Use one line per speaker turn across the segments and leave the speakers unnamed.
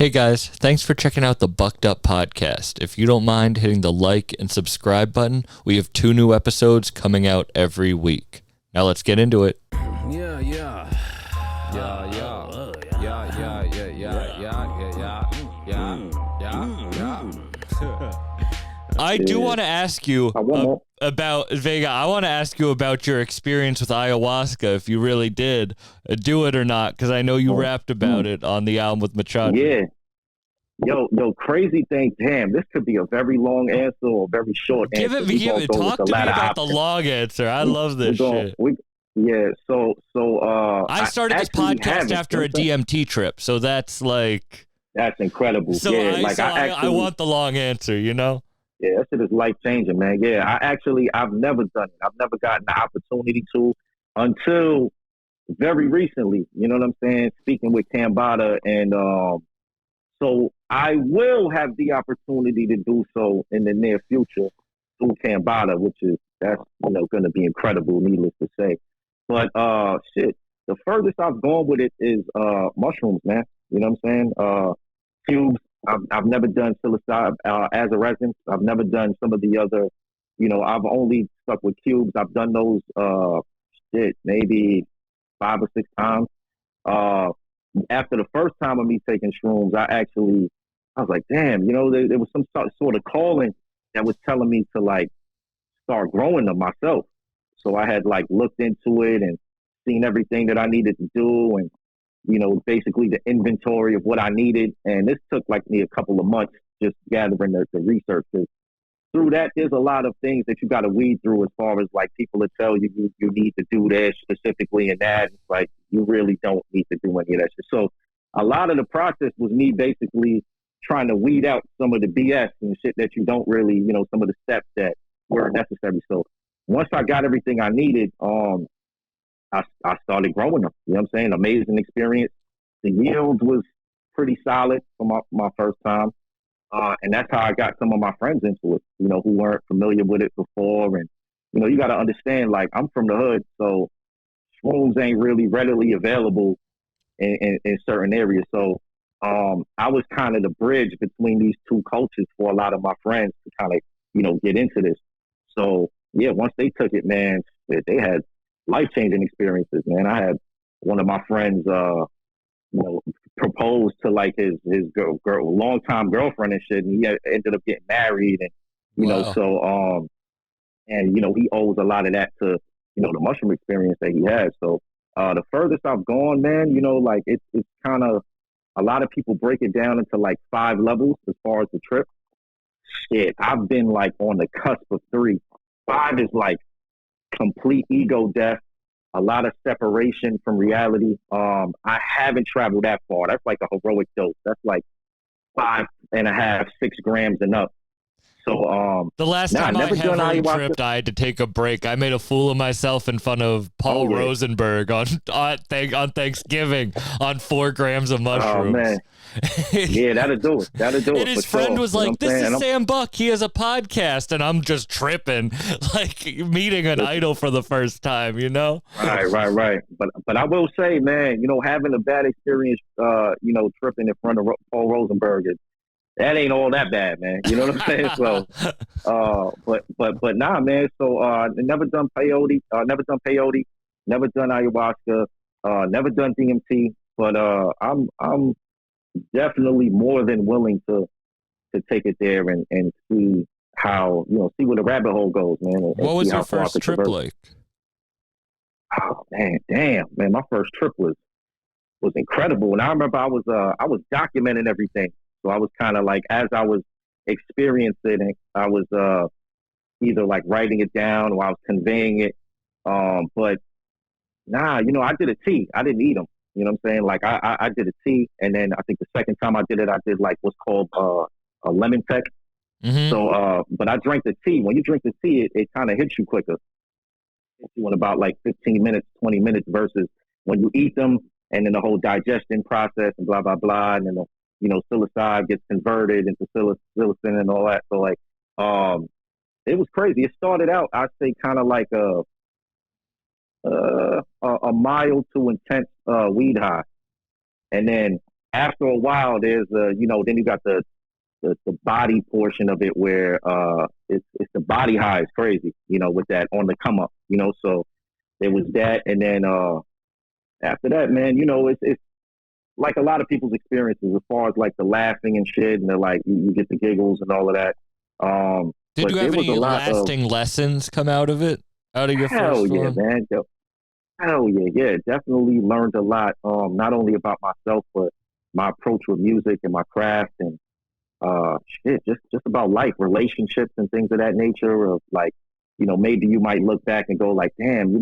Hey guys, thanks for checking out the Bucked Up Podcast. If you don't mind hitting the like and subscribe button, we have 2 new episodes coming out every week. Now let's get into it.
Yeah, yeah. Yeah, yeah. Yeah, yeah, yeah, yeah, yeah, yeah, yeah.
I do want to ask you about Vega. I want to ask you about your experience with ayahuasca, if you really did do it or not, because I know you rapped about it on the album with Machado.
Yeah. Yo, crazy thing. Damn, this could be a very long answer or a very short answer.
Talk to me about the long answer. I love this shit. I started this podcast after a DMT trip, so that's like...
That's incredible.
So I want the long answer, you know?
Yeah, that shit is life-changing, man. Yeah, I've never done it. I've never gotten the opportunity to until very recently. You know what I'm saying? Speaking with Cambada, and so I will have the opportunity to do so in the near future through Cambada, that's going to be incredible, needless to say. But the furthest I've gone with it is mushrooms, man. You know what I'm saying? Cubes. I've never done psilocybin as a resin. I've never done some of the other, I've only stuck with cubes. I've done those, maybe 5 or 6 times. After the first time of me taking shrooms, I was like, damn, there was some sort of calling that was telling me to like start growing them myself. So I had like looked into it and seen everything that I needed to do, and basically the inventory of what I needed. And this took like me a couple of months just gathering the research. Through that, there's a lot of things that you got to weed through as far as like people that tell you need to do this specifically and that. It's like, you really don't need to do any of that shit. So a lot of the process was me basically trying to weed out some of the BS and shit that you don't really, some of the steps that were necessary. So once I got everything I needed, I started growing them. You know what I'm saying? Amazing experience. The yield was pretty solid for my first time. And that's how I got some of my friends into it, who weren't familiar with it before. And, you got to understand, like, I'm from the hood, so shrooms ain't really readily available in certain areas. So I was kind of the bridge between these two cultures for a lot of my friends to kind of, get into this. So, yeah, once they took it, man, they had life-changing experiences, man. I had one of my friends, proposed to like his longtime girlfriend and shit, and he ended up getting married, and he owes a lot of that to the mushroom experience that he had. So the furthest I've gone, man, like it's kind of, a lot of people break it down into like 5 levels as far as the trip. Shit, I've been like on the cusp of 3. 5 is like complete ego death, a lot of separation from reality. I haven't traveled that far. That's like a heroic dose. That's like 5.5, 6 grams and up. So
the last time I heavily tripped, I had to take a break. I made a fool of myself in front of Paul Rosenberg on Thanksgiving on 4 grams of mushrooms.
Oh, man. Yeah, that'll do it.
And his friend was like, "This is Sam Buck. He has a podcast," and I'm just tripping, like meeting an idol for the first time.
Right. But I will say, man, having a bad experience, tripping in front of Paul Rosenberg, that ain't all that bad, man. You know what I'm saying? So, but nah, man. So, never done peyote, never done ayahuasca, never done DMT. But I'm definitely more than willing to take it there and see how, see where the rabbit hole goes, man.
What was your first trip like?
Oh man, my first trip was incredible. And I remember I was documenting everything. So I was kind of like, as I was experiencing it, I was either like writing it down or I was conveying it. But I did a tea. I didn't eat them. You know what I'm saying? Like I did a tea, and then I think the second time I did it, I did like what's called a lemon tech.
Mm-hmm.
So, but I drank the tea. When you drink the tea, it kind of hits you quicker. It hits you in about like 15 minutes, 20 minutes versus when you eat them, and then the whole digestion process and blah, blah, blah. And then psilocybin gets converted into psilocin and all that. So like, it was crazy. It started out, I'd say, kind of like a mild to intense weed high, and then after a while, there's then you got the body portion of it where it's the body high is crazy, with that on the come up, so there was that. And then after that, man, it's like a lot of people's experiences as far as like the laughing and shit, and they're like you get the giggles and all of that.
Did you have any lasting lessons come out of it? Out of your
hell
first
yeah,
one?
man. Hell yeah. Definitely learned a lot, not only about myself, but my approach with music and my craft, and just about life, relationships and things of that nature. Of like, maybe you might look back and go like, damn,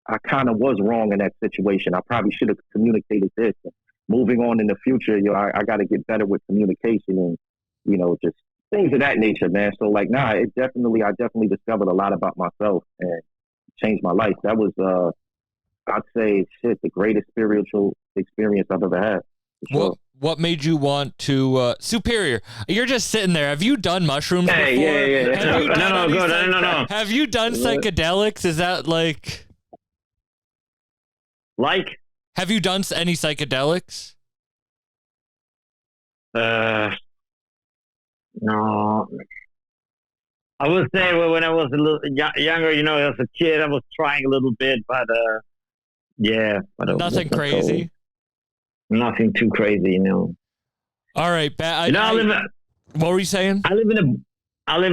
I kind of was wrong in that situation. I probably should have communicated this. And moving on in the future, I got to get better with communication and, just things of that nature, man. So like, I definitely discovered a lot about myself and changed my life. That was, I'd say, the greatest spiritual experience I've ever had. Sure.
What made you want to Superior? You're just sitting there. Have you done mushrooms before?
Yeah.
No.
Have you done psychedelics? Is that like? Have you done any psychedelics?
No. I would say when I was a little younger, as a kid, I was trying a little bit, but yeah. But
nothing crazy.
Nothing too crazy,
All right, what were you saying?
I live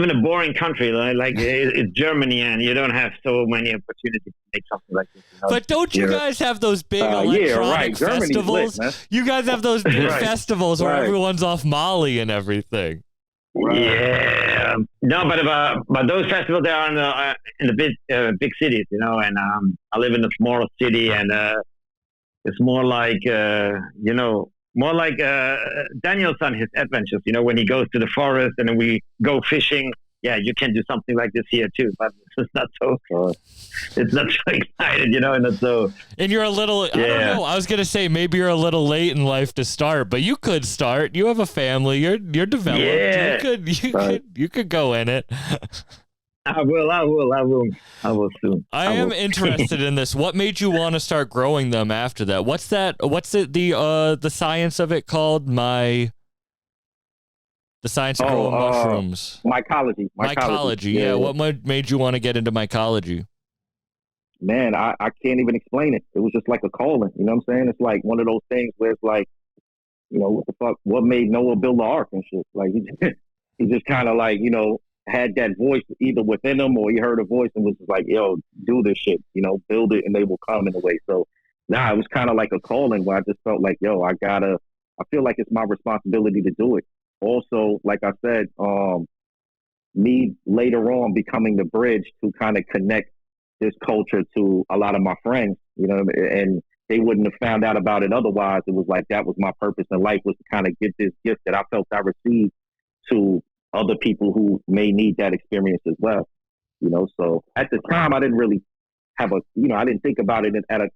in a boring country, like it's Germany, and you don't have so many opportunities to make something like this.
But don't you guys have those big electronic festivals?
Lit,
you guys have those big festivals where everyone's off Molly and everything.
Right. Yeah, no, but those festivals they are in the big cities, and I live in a small city, and it's more like Daniel's on his adventures, when he goes to the forest and then we go fishing. Yeah, you can do something like this here too, but it's not so excited, and not so.
And you're a little, I don't know. I was gonna say maybe you're a little late in life to start, but you could start. You have a family. You're developed. Yeah. You could go in it.
I will soon.
I am interested in this. What made you want to start growing them after that? What's the science of it called? The science of growing mushrooms.
Mycology.
Mycology. Yeah. What made you want to get into mycology?
Man, I can't even explain it. It was just like a calling. You know what I'm saying? It's like one of those things where it's like, what the fuck? What made Noah build the ark and shit? Like he just kind of like, had that voice either within him or he heard a voice and was just like, yo, do this shit, build it and they will come in a way. So it was kind of like a calling where I just felt like, yo, I feel like it's my responsibility to do it. Also, like I said, me later on becoming the bridge to kind of connect this culture to a lot of my friends, and they wouldn't have found out about it otherwise. It was like, that was my purpose in life, was to kind of give this gift that I felt I received to other people who may need that experience as well, So at the time, I didn't really have I didn't think about it at a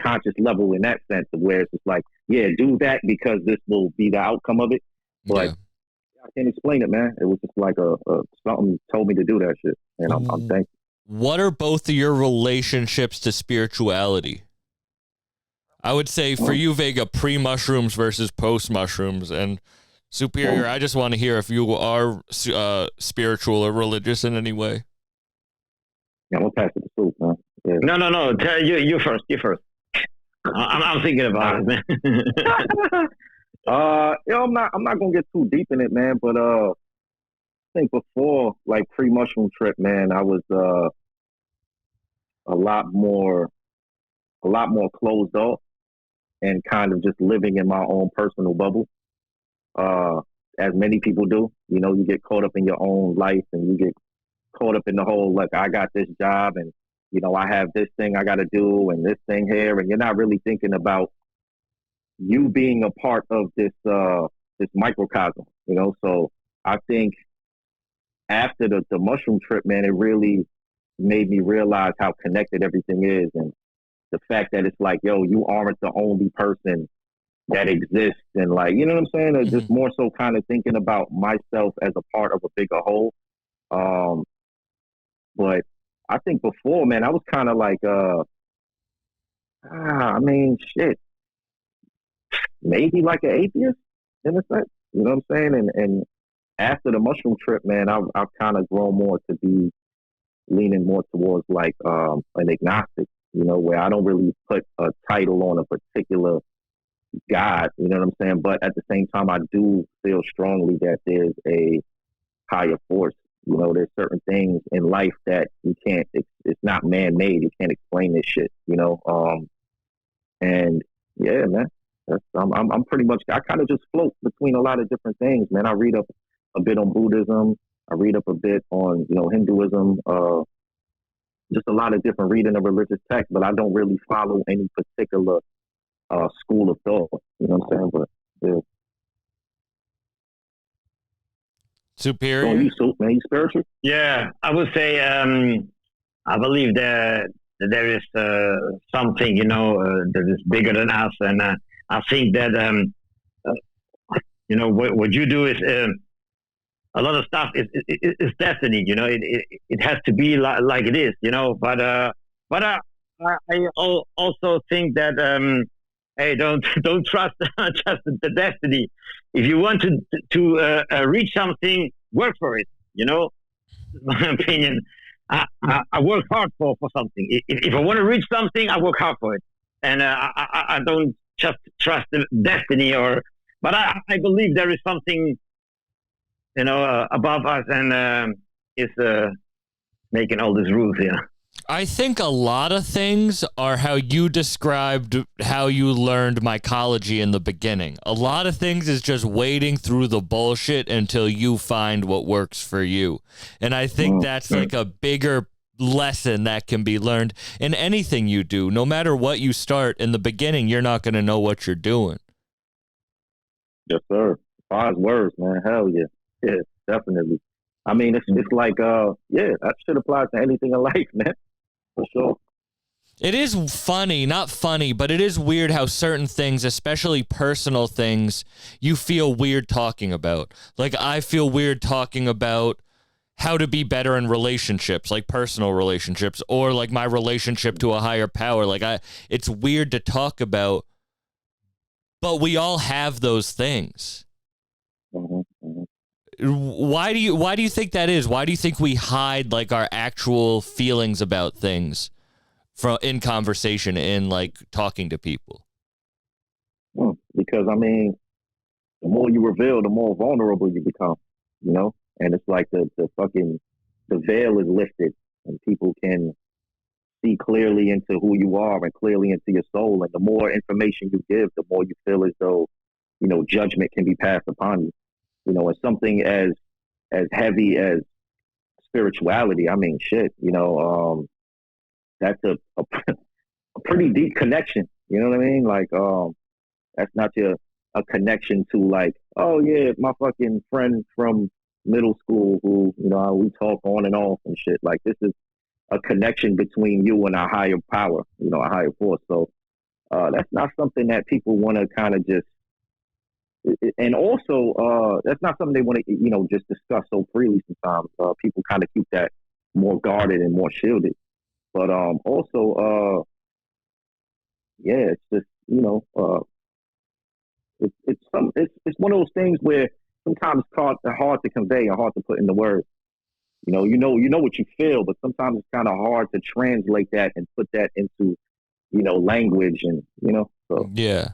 conscious level in that sense of where it's just like, yeah, do that because this will be the outcome of it. But I can't explain it, man. It was just like something told me to do that shit, and I'm thankful.
What are both of your relationships to spirituality? I would say for you, Vega, pre-mushrooms versus post-mushrooms, and Superior, I just want to hear if you are spiritual or religious in any way.
Yeah, I'm gonna pass it to Soup, man. Yeah.
No. Tell you first. You first. I'm thinking about it, man.
I'm not gonna get too deep in it, man. But I think before, like pre-mushroom trip, man, I was a lot more closed off and kind of just living in my own personal bubble. As many people do, you get caught up in your own life and you get caught up in the whole, like, I got this job and, I have this thing I got to do and this thing here. And you're not really thinking about you being a part of this microcosm, So I think after the mushroom trip, man, it really made me realize how connected everything is. And the fact that it's like, yo, you aren't the only person that exists, and like, you know what I'm saying? Mm-hmm. Just more so kind of thinking about myself as a part of a bigger whole. But I think before, man, I was kind of like, shit. maybe like an atheist in a sense. You know what I'm saying? And after the mushroom trip, man, I've kind of grown more to be leaning more towards like an agnostic, you know, where I don't really put a title on a particular God, you know what I'm saying? But at the same time, I do feel strongly that there's a higher force. You know, there's certain things in life that you can't, it's not man-made. You can't explain this shit, you know? And yeah, man, I'm pretty much, I kind of just float between a lot of different things, man. I read up a bit on Buddhism. I read up a bit on, you know, Hinduism, just a lot of different reading of religious texts, but I don't really follow any particular school of thought. You know what I'm saying? But yeah.
Superior.
So you, Soup, man, you spiritual?
Yeah, I would say I believe that there is something, you know, that is bigger than us, and I think that you know what you do is a lot of stuff is destiny. You know, it has to be like it is. You know, but I also think that hey, don't trust just the destiny. If you want to reach something, work for it. You know, my opinion. I work hard for something. If I want to reach something, I work hard for it, and I don't just trust the destiny. But I believe there is something, you know, above us, and is making all these rules here.
I think a lot of things are how you described how you learned mycology in the beginning. A lot of things is just wading through the bullshit until you find what works for you. And I think that's like a bigger lesson that can be learned in anything you do. No matter what you start, in the beginning, you're not going to know what you're doing.
Yes, sir. 5 words, man. Hell yeah. Yeah, definitely. I mean, it's like, yeah, that should apply to anything in life, man. For sure.
It is funny, not funny, but it is weird how certain things, especially personal things, you feel weird talking about. Like, I feel weird talking about how to be better in relationships, like personal relationships, or like my relationship to a higher power. Like, it's weird to talk about, but we all have those things. Why do you think that is? Why do you think we hide like our actual feelings about things in conversation, in like talking to people?
Because I mean, the more you reveal, the more vulnerable you become, you know? And it's like the veil is lifted and people can see clearly into who you are and clearly into your soul. And the more information you give, the more you feel as though, you know, judgment can be passed upon you. You know, it's something as heavy as spirituality. I mean, shit, you know, that's a pretty deep connection. You know what I mean? Like, that's not a connection to like, oh yeah, my fucking friend from middle school who, you know, we talk on and off and shit. Like, this is a connection between you and a higher power, you know, a higher force. So that's not something that people want to kind of just. And also, that's not something they want to, you know, just discuss so freely sometimes. People kind of keep that more guarded and more shielded. But also, yeah, it's just, you know, it's one of those things where sometimes it's hard to convey and hard to put into words. You know what you feel, but sometimes it's kind of hard to translate that and put that into, you know, language and, you know, so.
Yeah.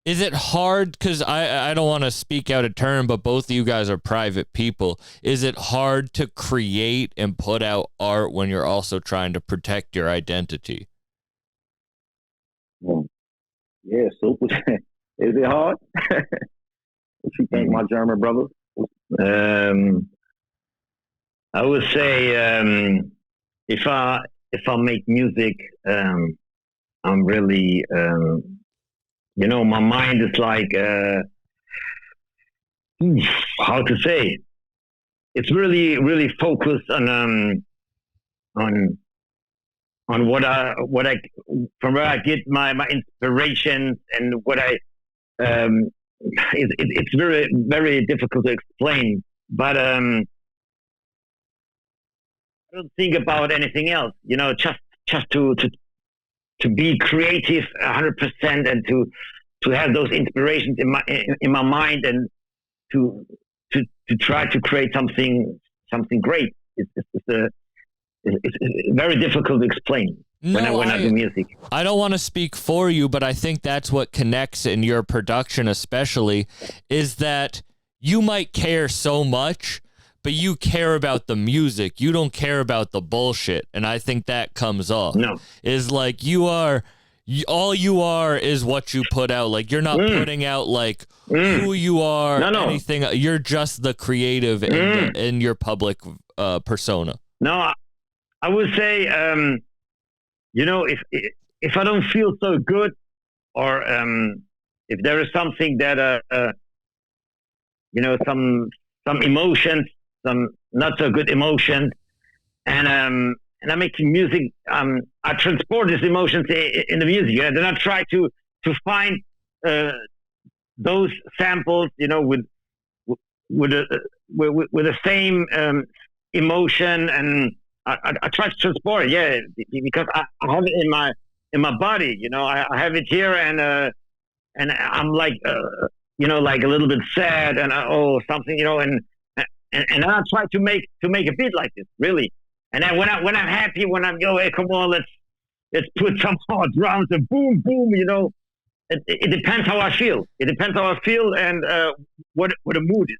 Is it hard, because I don't want to speak out of turn, but both of you guys are private people. Is it hard to create and put out art when you're also trying to protect your identity?
Yeah, so is it hard? What you think, my German brother?
I would say if I make music, I'm really you know, my mind is like, how to say? It's really, really focused on what I from where I get my inspiration and what it's very, very difficult to explain. But I don't think about anything else. You know, just to be creative 100% and to have those inspirations in my mind and to try to create something great. It's very difficult to explain when I do music.
I don't want to speak for you, but I think that's what connects in your production especially, is that you might care so much, but you care about the music. You don't care about the bullshit. And I think that comes off.
No.
Is like all you are is what you put out. Like you're not putting out like who you are, anything. You're just the creative in your public persona.
No, I would say, if I don't feel so good, or if there is something that some emotions, some not so good emotions, and I'm making music. I transport these emotions in the music. Then I try to find those samples, with the same emotion, and I try to transport it. Yeah, because I have it in my body. I have it here, and I'm like like a little bit sad and something, and I try to make a beat like this, really. And then when I'm happy, when I'm hey, come on, let's put some hard drums and boom, boom. It depends how I feel. It depends how I feel and what the mood is.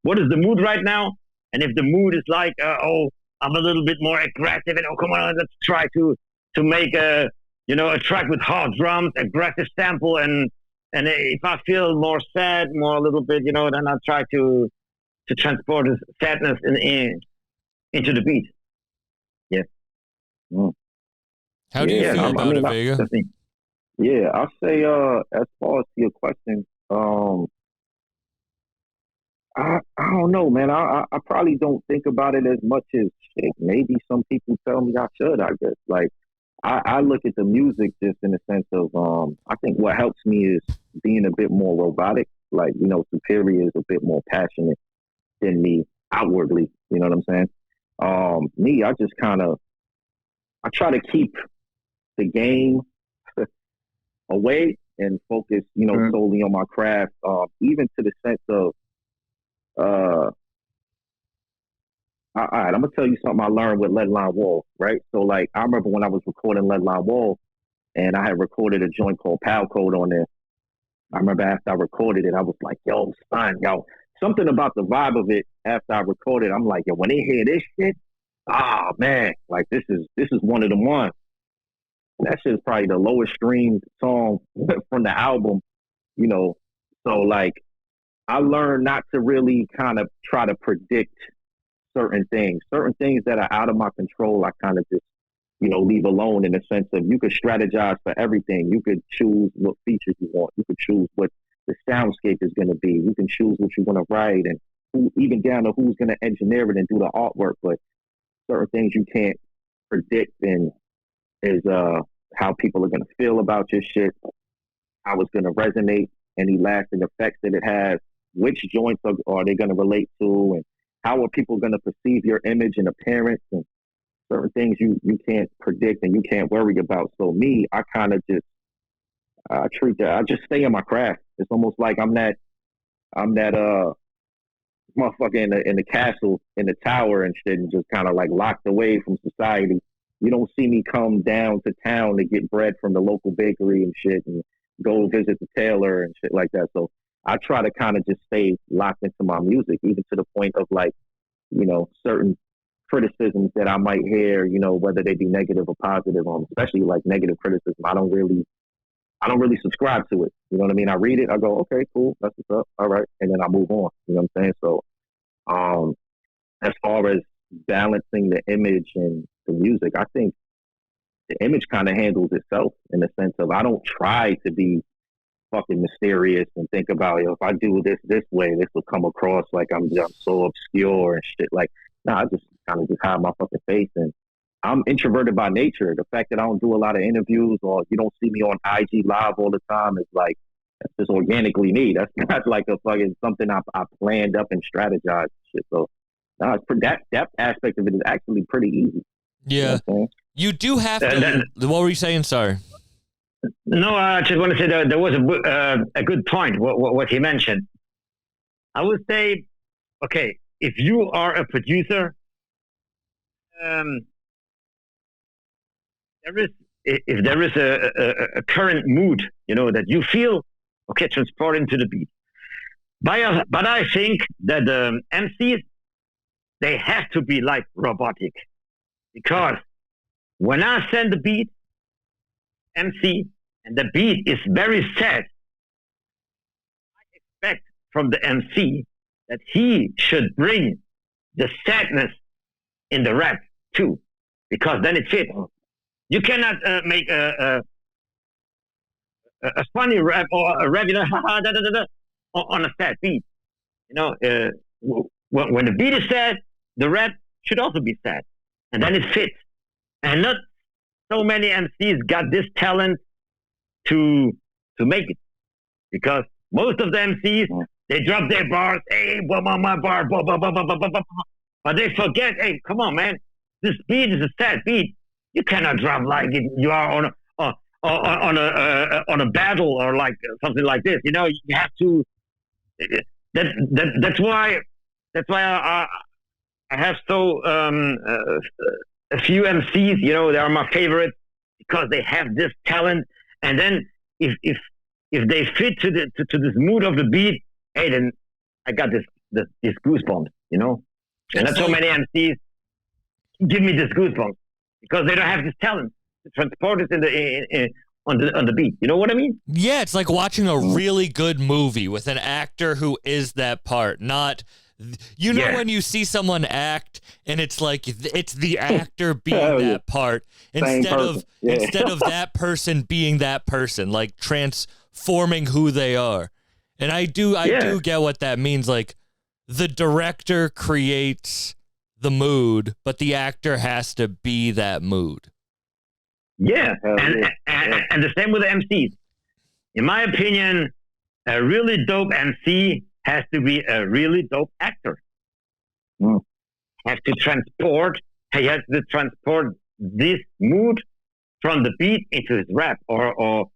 What is the mood right now? And if the mood is like I'm a little bit more aggressive, and come on, let's try to make a track with hard drums, aggressive sample, and if I feel more sad, more a little bit, then I try to transport this sadness into the beat. Yeah.
How do you feel about it, Vega?
Yeah, I'll say as far as your question, I don't know, man. I probably don't think about it as much as shit. Maybe some people tell me I should, I guess. Like, I look at the music just in the sense of, I think what helps me is being a bit more robotic. Like, Superior is a bit more passionate than me outwardly. You know what I'm saying? Me, I just I try to keep the game away and focus, solely on my craft, even to the sense of, all right, I'm gonna tell you something I learned with Lead Line Wall, right? So, like, I remember when I was recording Lead Line Wall, and I had recorded a joint called Pal Code on there. I remember after I recorded it, I was like, yo, son, something about the vibe of it. After I recorded, I'm like, yo, when they hear this shit, man, like this is one of the ones. That shit is probably the lowest streamed song from the album, So, like, I learned not to really kind of try to predict certain things that are out of my control. I kind of just, leave alone, in the sense of you could strategize for everything. You could choose what features you want. You could choose what the soundscape is going to be. You can choose what you want to write, and even down to who's going to engineer it and do the artwork. But certain things you can't predict, and is how people are going to feel about your shit, how it's going to resonate, any lasting effects that it has, which joints are they going to relate to, and how are people going to perceive your image and appearance, and certain things you can't predict and you can't worry about. So me, I kind of just I just stay in my craft. It's almost like I'm that motherfucker in the castle, in the tower and shit, and just kind of like locked away from society. You don't see me come down to town to get bread from the local bakery and shit, and go visit the tailor and shit like that. So I try to kind of just stay locked into my music, even to the point of, like, certain criticisms that I might hear, whether they be negative or positive, especially like negative criticism. I don't really subscribe to it. You know what I mean? I read it, I go, okay, cool, that's what's up, all right, and then I move on. You know what I'm saying? So, as far as balancing the image and the music, I think the image kind of handles itself, in the sense of I don't try to be fucking mysterious and think about, if I do this way, this will come across like I'm so obscure and shit. Like, I just kind of just hide my fucking face. And I'm introverted by nature. The fact that I don't do a lot of interviews, or you don't see me on IG Live all the time, is like, that's just organically me. That's not like a fucking something I planned up and strategized and shit. So that aspect of it is actually pretty easy.
Yeah. You do have to. What were you saying? Sorry.
No, I just want to say that there was a good point. What he mentioned. I would say, okay, if you are a producer, um, there is if there is a current mood, that you feel, okay, transport into the beat. But I think that the MCs, they have to be like robotic, because when I send the beat, MC, and the beat is very sad, I expect from the MC that he should bring the sadness in the rap too, because then it fits. You cannot make a funny rap or a rap, on a sad beat. When the beat is sad, the rap should also be sad, and then it fits. And not so many MCs got this talent to make it, because most of the MCs, they drop their bars, hey, my bar, blah, blah, blah, blah, blah, blah, blah. But they forget, hey, come on, man, this beat is a sad beat. You cannot drop like it. You are on a battle or like something like this. You have to. That's why I have so a few MCs. They are my favorites because they have this talent. And then if they fit to this mood of the beat, hey, then I got this goosebumps. And not so many MCs give me this goosebumps, because they don't have this talent to transport it on the beat. You know what I mean?
Yeah, it's like watching a really good movie with an actor who is that part. Not, when you see someone act and it's like it's the actor being that part instead of that person being that person, like transforming who they are. And I do get what that means. Like, the director creates the mood, but the actor has to be that mood.
Yeah, and the same with the MCs. In my opinion, a really dope MC has to be a really dope actor. He has to transport this mood from the beat into his rap, or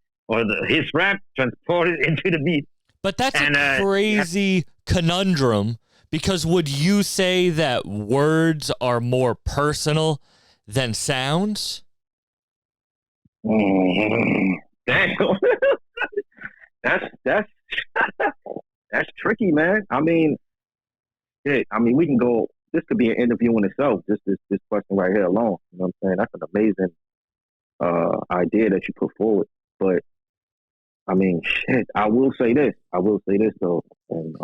his rap transported into the beat.
But that's a crazy conundrum, because would you say that words are more personal than sounds?
Damn. That's tricky, man. I mean, we can go. This could be an interview in itself. Just this question right here alone. You know what I'm saying? That's an amazing idea that you put forward. But I mean, shit. I will say this though, and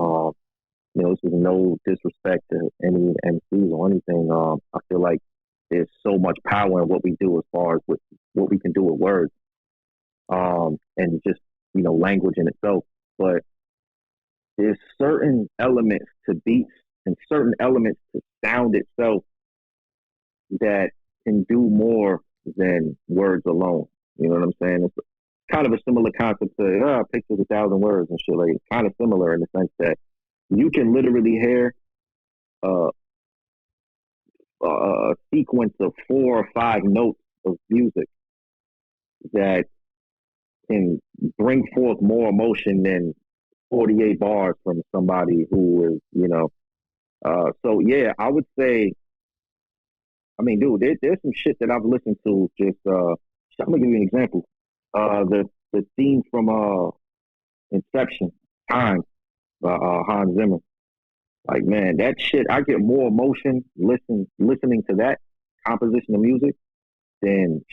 this is no disrespect to any MCs or anything. I feel like there's so much power in what we do as far as what we can do with words, and just language in itself. But there's certain elements to beats and certain elements to sound itself that can do more than words alone. You know what I'm saying? It's kind of a similar concept to pictures 1,000 words and shit. Like, it's kind of similar in the sense that you can literally hear a sequence of 4 or 5 notes of music that can bring forth more emotion than 48 bars from somebody who is, so yeah, I would say, I mean, dude, there's some shit that I've listened to. Just, I'm gonna give you an example. The theme from Inception, Time, by Hans Zimmer. Like, man, that shit, I get more emotion listening to that composition of music than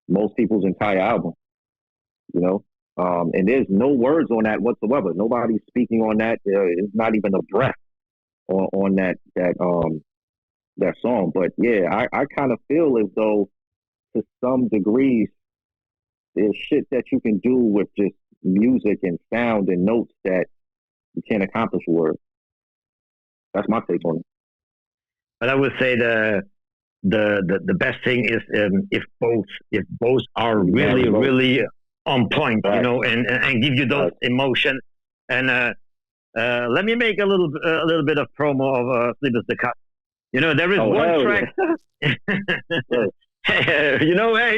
most people's entire album. And there's no words on that whatsoever. Nobody's speaking on that. It's not even a breath on that song. But yeah, I kind of feel as though, to some degrees, there's shit that you can do with just music and sound and notes that you can't accomplish with words. That's my take on it.
But I would say the best thing is if both are really on point, right, and give you those emotions. And let me make a little bit of promo of Sleep is the Cut. There is one track. Hey,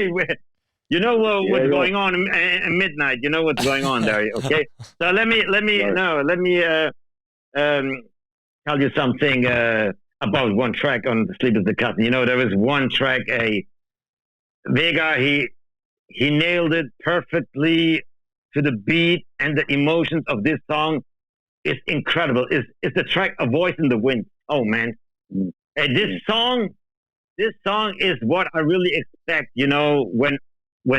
You know what's going on at midnight. You know what's going on there. Okay, so let me tell you something about one track on Sleep Is the Cousin. You know, there was one track, Vega. He nailed it perfectly to the beat, and the emotions of this song is incredible. It's the track "A Voice in the Wind." Oh man, and this song is what I really expect. You know, when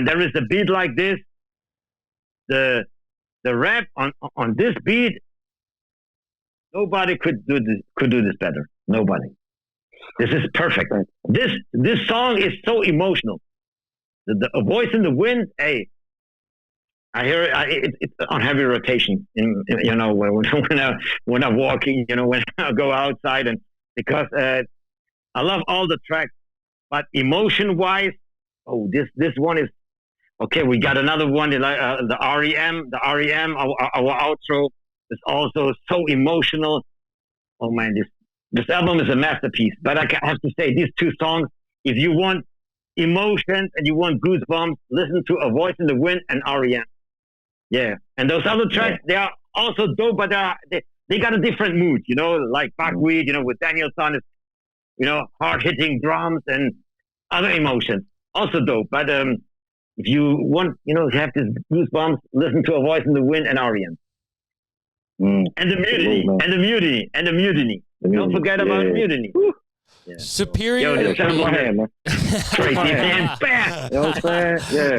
there is a beat like this, the rap on this beat, nobody could do this better. Nobody. This is perfect. This song is so emotional. A Voice in the Wind. Hey, I hear it. It's on heavy rotation. You know, when I'm walking. You know, when I go outside, and because I love all the tracks, but emotion wise, oh, this one is okay. We got another one. The REM. Our outro is also so emotional. Oh man, this album is a masterpiece. But I have to say, these two songs, if you want emotions and you want goosebumps, listen to A Voice in the Wind and REM. Yeah, and those other tracks, they are also dope, but they got a different mood, you know, like Buckwheat, you know, with Danielson, is, you know, hard-hitting drums and other emotions, also dope. But if you want, you know, to have this goosebumps, listen to A Voice in the Wind and REM. And the mutiny. Don't forget about mutiny.
Yeah. Superior.
Yo,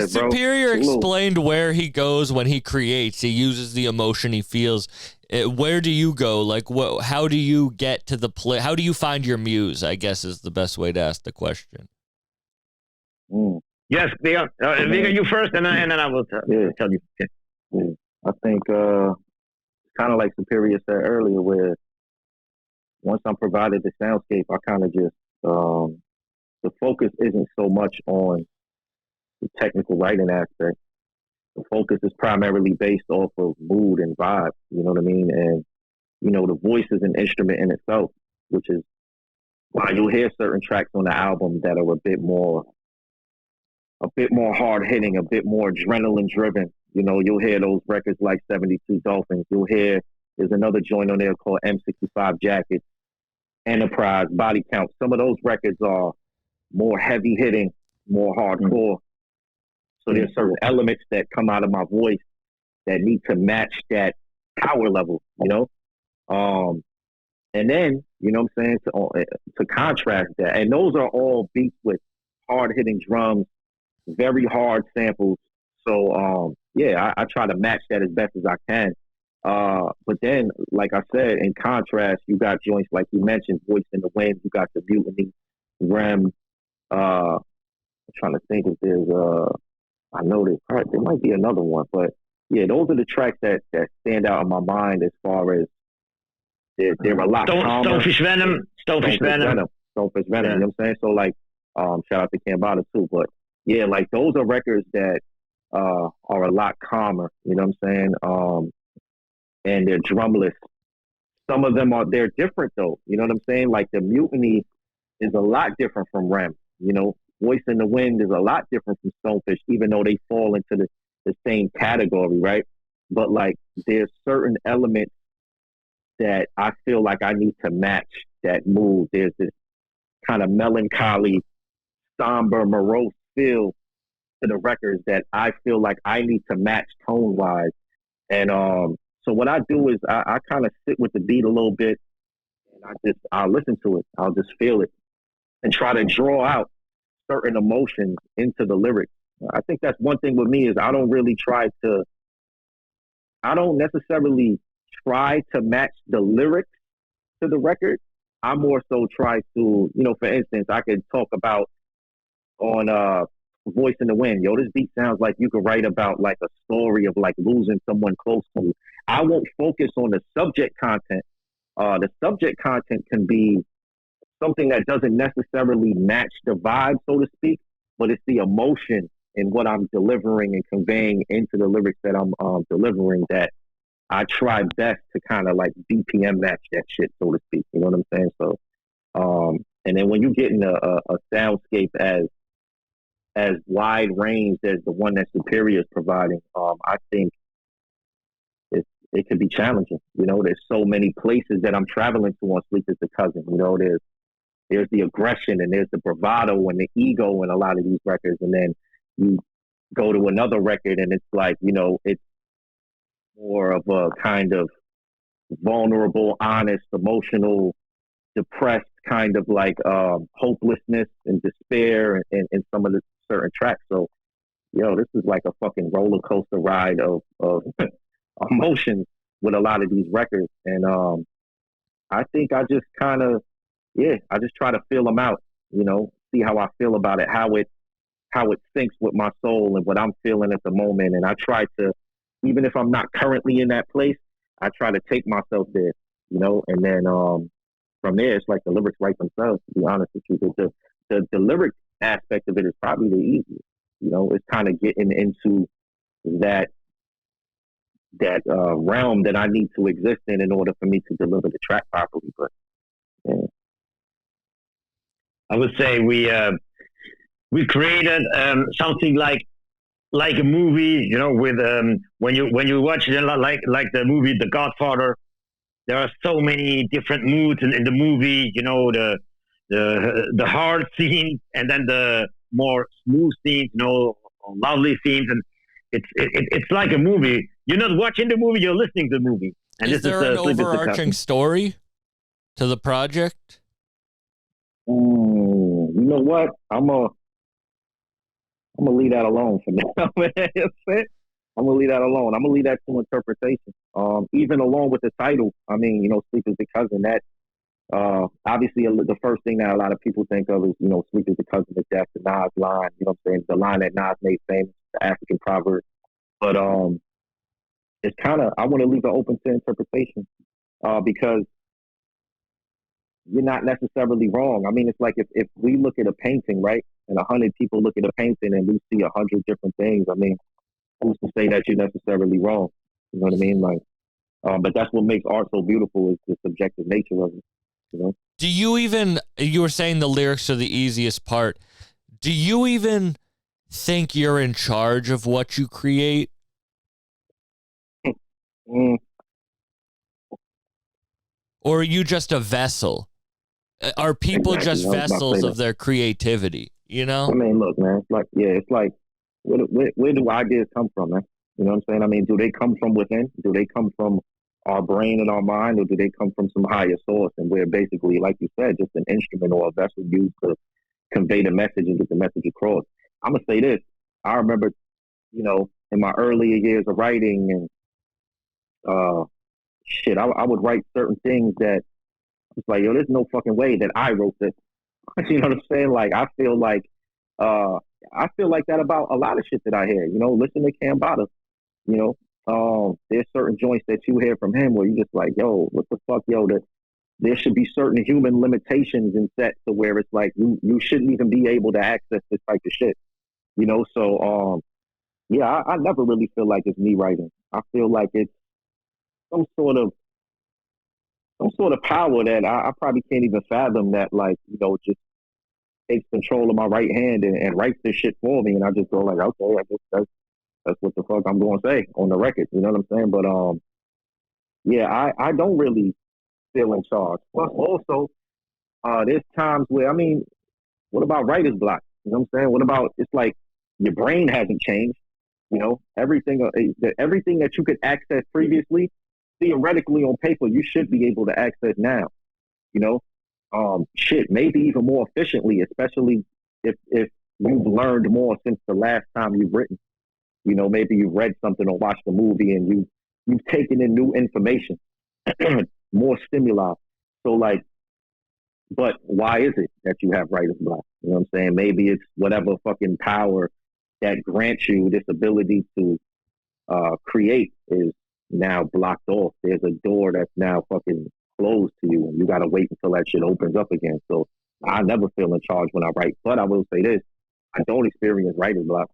Superior explained where he goes when he creates. He uses the emotion he feels. Where do you go? Like, how do you get to the play? How do you find your muse? I guess is the best way to ask the question.
Yes, Vega, you first, and then I will tell you. Okay.
Yeah. I think kind of like Superior said earlier, where once I'm provided the soundscape, I kind of just, the focus isn't so much on the technical writing aspect. The focus is primarily based off of mood and vibe, you know what I mean? And, you know, the voice is an instrument in itself, which is why you'll hear certain tracks on the album that are a bit more hard-hitting, a bit more adrenaline-driven. You know, you'll hear those records like 72 Dolphins. You'll hear, there's another joint on there called M65 Jackets, Enterprise, Body Count. Some of those records are more heavy-hitting, more hardcore. So there's certain elements that come out of my voice that need to match that power level, you know? And then, you know what I'm saying, to contrast that. And those are all beats with hard-hitting drums, very hard samples. So, I try to match that as best as I can. But then, like I said, in contrast, you got joints like you mentioned, Voice in the Wind, you got the Mutiny, REM. I'm trying to think if there's, I know there might be another one, but yeah, those are the tracks that stand out in my mind as far as they're a lot calmer.
Stonefish Venom.
Stonefish Venom, you know what I'm saying? So like, shout out to Cambada too, but yeah, like those are records that are a lot calmer, you know what I'm saying? And they're drumless. Some of them they're different though, you know what I'm saying? Like the Mutiny is a lot different from REM, you know? Voice in the Wind is a lot different from Stonefish, even though they fall into the same category, right? But like there's certain elements that I feel like I need to match that mood. There's this kind of melancholy, somber, morose feel to the records that I feel like I need to match tone-wise. And so what I do is I kind of sit with the beat a little bit, and I'll listen to it. I'll just feel it and try to draw out certain emotions into the lyrics. I think that's one thing with me is I don't necessarily try to match the lyrics to the record. I more so try to, you know, for instance, I could talk about on Voice in the Wind. Yo, this beat sounds like you could write about like a story of like losing someone close to you. I won't focus on the subject content. The subject content can be something that doesn't necessarily match the vibe, so to speak, but it's the emotion in what I'm delivering and conveying into the lyrics that I'm delivering that I try best to kind of like BPM match that shit, so to speak. You know what I'm saying? So, and then when you get in a soundscape as as wide range as the one that Superior is providing, I think it could be challenging. You know, there's so many places that I'm traveling to on Sleep is the Cousin. You know, there's the aggression and there's the bravado and the ego in a lot of these records. And then you go to another record and it's like, you know, it's more of a kind of vulnerable, honest, emotional, depressed kind of like hopelessness and despair in some of the certain tracks. So, this is like a fucking roller coaster ride of emotions with a lot of these records. And I think I just kind of, I just try to feel them out, see how I feel about it, how it syncs with my soul and what I'm feeling at the moment. And I try to, even if I'm not currently in that place, I try to take myself there, and then from there, it's like the lyrics write themselves, to be honest with you. The lyric aspect of it is probably the easiest. It's kind of getting into that realm that I need to exist in order for me to deliver the track properly. But
I would say we created something like a movie, with when you watch it, like the movie The Godfather. There are so many different moods in the movie, the hard scenes and then the more smooth scenes, lovely scenes, and it's like a movie. You're not watching the movie, you're listening to the movie. And
is there an overarching story to the project?
You know what? I'm gonna leave that alone for now. I'm gonna leave that alone. I'm gonna leave that to interpretation. Even along with the title, I mean, Sleep is the Cousin. That obviously the first thing that a lot of people think of is, Sleep is the cousin of death, the Nas line. You know what I'm saying? The line that Nas made famous, the African proverb. But it's kind of, I want to leave it open to interpretation because you're not necessarily wrong. I mean, it's like if we look at a painting, right, and 100 people look at a painting and we see 100 different things. I mean, who's to say that you're necessarily wrong? You know what I mean? Like, but that's what makes art so beautiful, is the subjective nature of it.
Do you even, you were saying the lyrics are the easiest part. Do you even think you're in charge of what you create? Or are you just a vessel? Are people just vessels of their creativity? I
mean, look, man, it's like, where do ideas come from, man? You know what I'm saying? I mean, do they come from within? Do they come from our brain and our mind, or do they come from some higher source? And we're basically, like you said, just an instrument or a vessel used to convey the message and get the message across. I'm going to say this. I remember, in my earlier years of writing and I would write certain things that it's like, there's no fucking way that I wrote this. You know what I'm saying? Like, I feel like that about a lot of shit that I hear, listen to Cambada, there's certain joints that you hear from him where you just like, yo, what the fuck, yo, there should be certain human limitations in set to where it's like, you shouldn't even be able to access this type of shit, so, I never really feel like it's me writing. I feel like it's some sort of power that I probably can't even fathom, that like, just takes control of my right hand and writes this shit for me. And I just go like, okay, I guess that's what the fuck I'm going to say on the record. You know what I'm saying? But, I don't really feel in charge. Plus also, there's times where, I mean, what about writer's block? You know what I'm saying? What about, it's like your brain hasn't changed, everything that you could access previously, theoretically on paper, you should be able to access now, maybe even more efficiently, especially if you've learned more since the last time you've written. Maybe you've read something or watched a movie and you've taken in new information, more stimuli. So like, but why is it that you have writer's block? You know what I'm saying? Maybe it's whatever fucking power that grants you this ability to create is now blocked off. There's a door that's now fucking closed to you, and you gotta wait until that shit opens up again. So I never feel in charge when I write. But I will say this: I don't experience writer's block.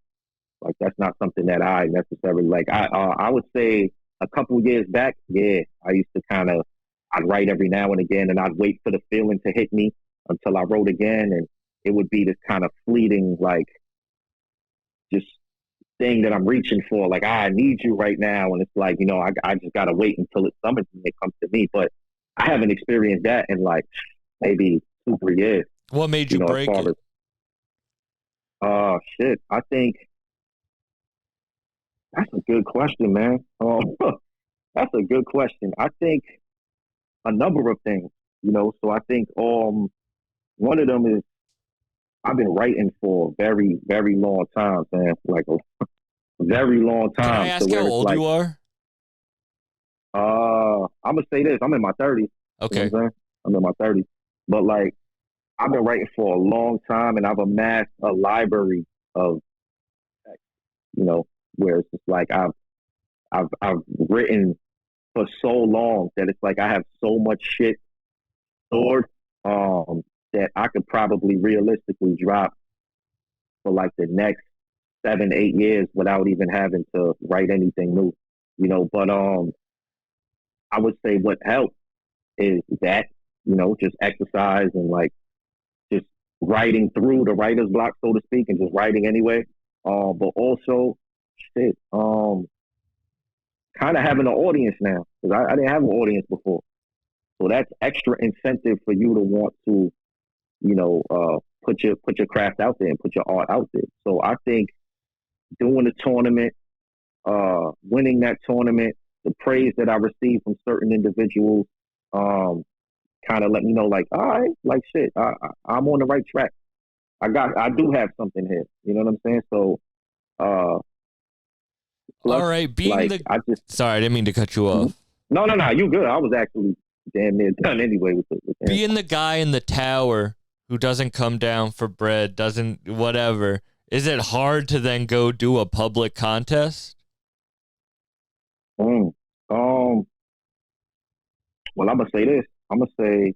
Like, that's not something that I necessarily like. I would say a couple years back, I used to I'd write every now and again, and I'd wait for the feeling to hit me until I wrote again, and it would be this kind of fleeting, like, just thing that I'm reaching for. Like, I need you right now. And it's like, I just got to wait until it summons me, it comes to me. But I haven't experienced that in like maybe 2-3 years.
What made you break it?
Shit. I think that's a good question, man. That's a good question. I think a number of things, So I think one of them is I've been writing for a very, very long time, man. Like a very long time.
Can I ask how old you are?
I'm gonna say this. I'm in my 30s.
Okay.
You know what I'm saying? I'm in my 30s. But like, I've been writing for a long time, and I've amassed a library of text, where it's just like I've written for so long that it's like I have so much shit stored that I could probably realistically drop for like the next 7-8 years without even having to write anything new, But I would say what helped is that, just exercise and like just writing through the writer's block, so to speak, and just writing anyway. But also, shit, kind of having an audience now, because I didn't have an audience before. So that's extra incentive for you to want to, put your craft out there and put your art out there. So I think doing the tournament, winning that tournament, the praise that I received from certain individuals, kind of let me know, like, all right, like shit, I'm on the right track. I do have something here. You know what I'm saying? So, plus,
all right, sorry, I didn't mean to cut you off.
No, you good. I was actually damn near done anyway with
being the guy in the tower who doesn't come down for bread, doesn't whatever. Is it hard to then go do a public contest?
Well, I'm gonna say this. I'm gonna say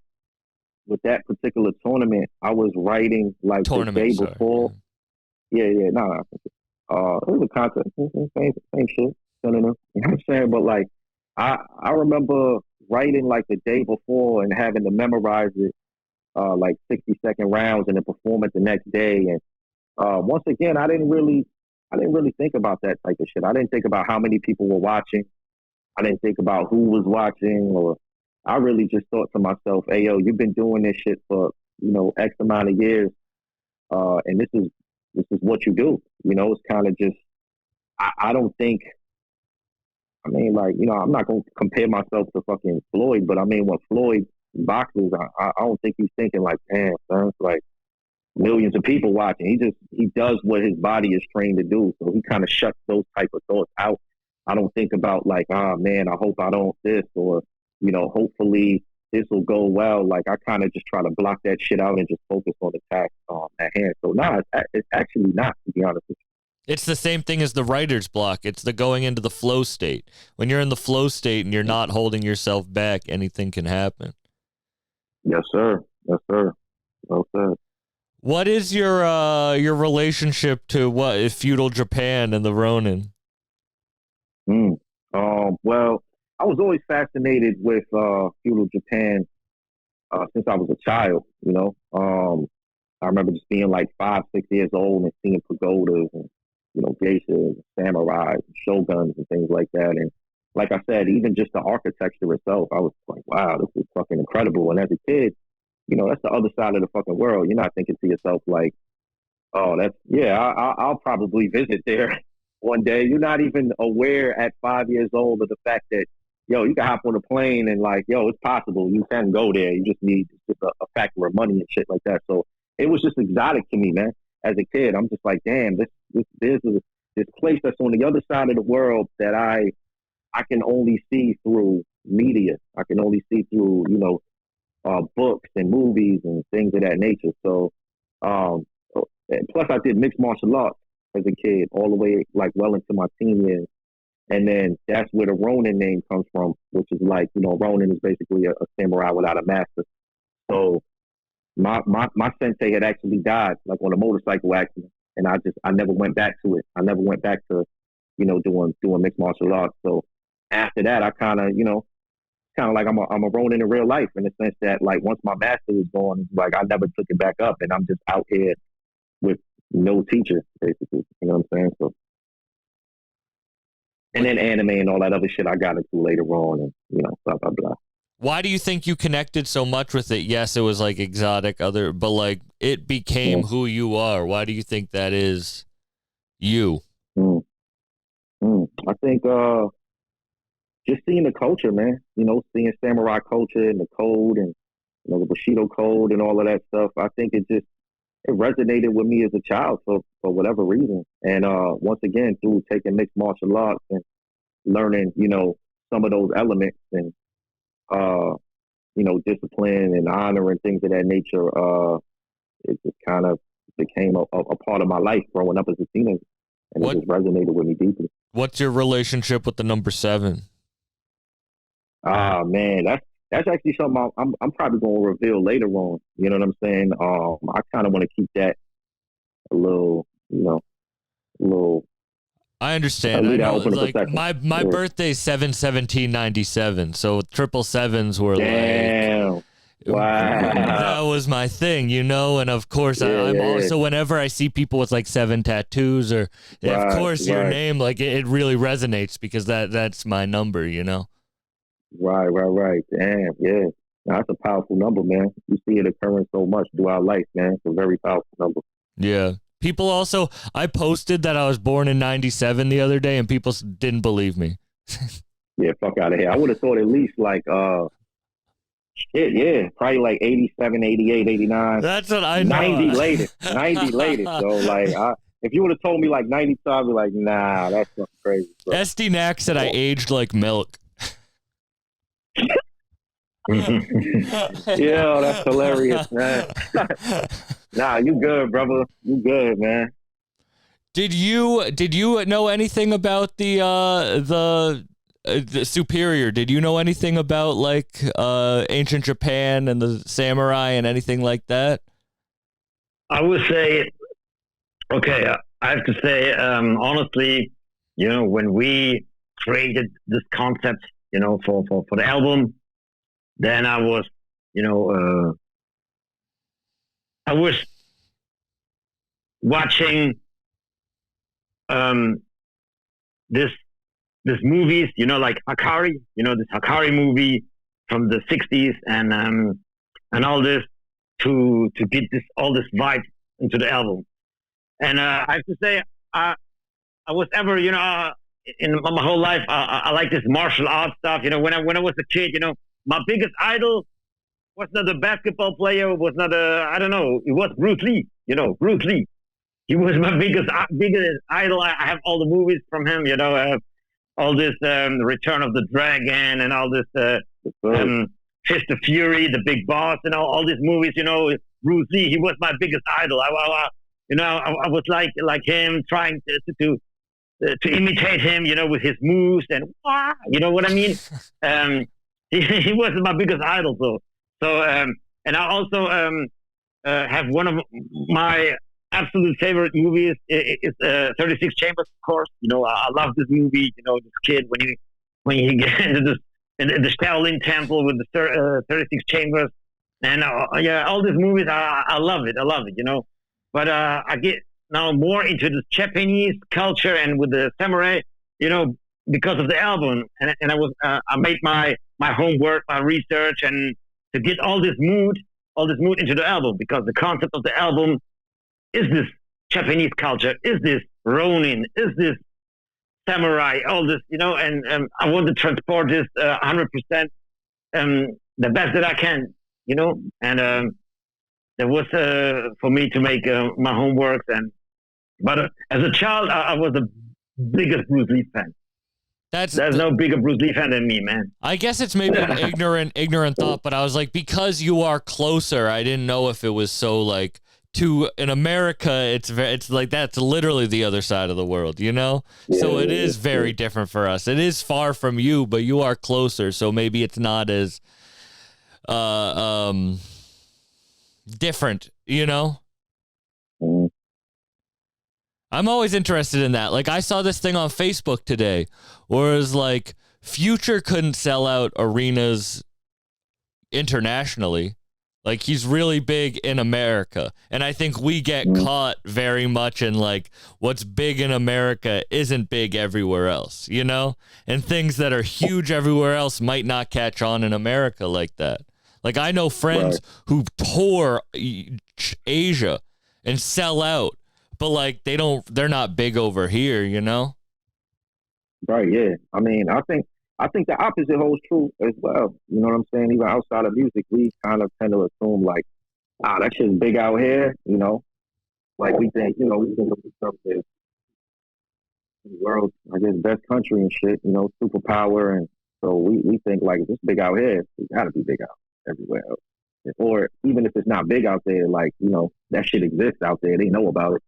with that particular tournament, I was writing like the day before. Yeah, no. It was a contest, same shit. You know what I'm saying? But like, I remember writing like the day before and having to memorize it, like 60-second rounds, and then perform it the next day. And once again, I didn't really think about that type of shit. I didn't think about how many people were watching. I didn't think about who was watching, or I really just thought to myself, hey, yo, you've been doing this shit for, X amount of years. And this is what you do. It's kind of just, I don't think, I mean, like, I'm not going to compare myself to fucking Floyd, but I mean, when Floyd boxes, I don't think he's thinking like, damn, son, it's like millions of people watching. He does what his body is trained to do. So he kind of shuts those type of thoughts out. I don't think about like, man, I hope I don't this, or, hopefully this will go well. Like, I kind of just try to block that shit out and just focus on the task at hand. So it's actually not, to be honest with you.
It's the same thing as the writer's block. It's the going into the flow state. When you're in the flow state and you're not holding yourself back, anything can happen.
Yes, sir. Yes, sir. Well said.
What is your relationship to feudal Japan and the Ronin?
Well, I was always fascinated with feudal Japan since I was a child. I remember just being like 5-6 years old and seeing pagodas and geishas, samurais, shoguns, and things like that. And like I said, even just the architecture itself, I was like, wow, this is fucking incredible. And as a kid, that's the other side of the fucking world. You're not thinking to yourself like, oh, I'll probably visit there one day. You're not even aware at 5 years old of the fact that, you can hop on a plane and like, it's possible. You can go there. You just need just a factor of money and shit like that. So it was just exotic to me, man. As a kid, I'm just like, damn, this place that's on the other side of the world that I can only see through media. I can only see through, books and movies and things of that nature. So, plus I did mixed martial arts as a kid, all the way like well into my teen years. And then that's where the Ronin name comes from, which is like, Ronin is basically a samurai without a master. So my sensei had actually died like on a motorcycle accident. And I never went back to it. I never went back to, doing mixed martial arts. So after that, I kind of, kind of like I'm a Ronin in real life, in the sense that like once my master was gone, like I never took it back up, and I'm just out here with no teacher, basically. You know what I'm saying? So, and then anime and all that other shit I got into later on, and blah blah blah.
Why do you think you connected so much with it? Yes, it was like exotic, but like it became who you are. Why do you think that is you?
I think just seeing the culture, man. Seeing samurai culture and the code and the Bushido code and all of that stuff. I think it resonated with me as a child for whatever reason. And once again, through taking mixed martial arts and learning, some of those elements and discipline and honor and things of that nature, it just kind of became a part of my life growing up as a teenager. And it just resonated with me deeply.
What's your relationship with the number 7?
Ah, man, that's actually something I'm probably going to reveal later on. You know what I'm saying? I kind of want to keep that a little.
I understand. I know, like my birthday's 7/17/97, so 777s were like.
Wow.
That was my thing, and of course I'm also, whenever I see people with like 7 tattoos or of course your name, like it really resonates because that's my number,
Right. Damn, yeah. That's a powerful number, man. You see it occurring so much throughout life, man. It's a very powerful number.
Yeah. People also, I posted that I was born in 97 the other day and people didn't believe me.
Yeah, fuck out of here. I would have thought at least like probably like 87, 88, 89.
That's what I know.
90 latest. So like, if you would have told me like 92, I'd be like, nah, that's something crazy. Bro.
Estee Nack said I aged like milk.
Yo, that's hilarious, man. Nah, you good, brother. You good, man.
Did you know anything about the Superior? Did you know anything about like ancient Japan and the samurai and anything like that?
I would say, okay, I have to say, honestly, when we created this concept, for the album, then I was, I was watching this movies, like Hakari, this Hakari movie from the 60s and all this to get all this vibe into the album. And I have to say, I was ever, in my whole life, I like this martial arts stuff. When I was a kid, my biggest idol was not a basketball player, was not I don't know, it was Bruce Lee, Bruce Lee. He was my biggest idol. I have all the movies from him, all this Return of the Dragon and all this Fist of Fury, The Big Boss, and all these movies, Bruce Lee, he was my biggest idol. I was like him, trying to imitate him, with his moves and you know what I mean? He was my biggest idol. So and I also have one of my absolute favorite movies is 36 Chambers, of course. I love this movie. This kid when he gets into in the Shaolin Temple with the 36 Chambers, and all these movies. I love it. But I get now more into the Japanese culture and with the samurai, because of the album. And I made my homework, my research, and to get all this mood into the album, because the concept of the album is this Japanese culture, is this Ronin, is this samurai, all this, and I want to transport this 100%, the best that I can, and that was for me to make my homework. But as a child, I was the biggest Bruce Lee fan. There's no bigger Bruce Lee fan than me, man.
I guess it's maybe an ignorant thought, but I was like, because you are closer, I didn't know if it was so like in America, it's like that's literally the other side of the world, So it is very different for us. It is far from you, but you are closer, so maybe it's not as different, I'm always interested in that. Like I saw this thing on Facebook today where it was like Future couldn't sell out arenas internationally. Like, he's really big in America. And I think we get caught very much in, like, what's big in America isn't big everywhere else, you know? And things that are huge everywhere else might not catch on in America like that. Like, I know friends who tour Asia and sell out, but, like, they're not big over here, you know?
Right, yeah. I mean, I think the opposite holds true as well. You know what I'm saying? Even outside of music, we kind of tend to assume like, that shit's big out here, you know? Like we think of ourselves as the world's, I guess, best country and shit, you know, superpower. And so we think like, if it's big out here, it's gotta be big out everywhere else. Or even if it's not big out there, like, you know, that shit exists out there. They know about it,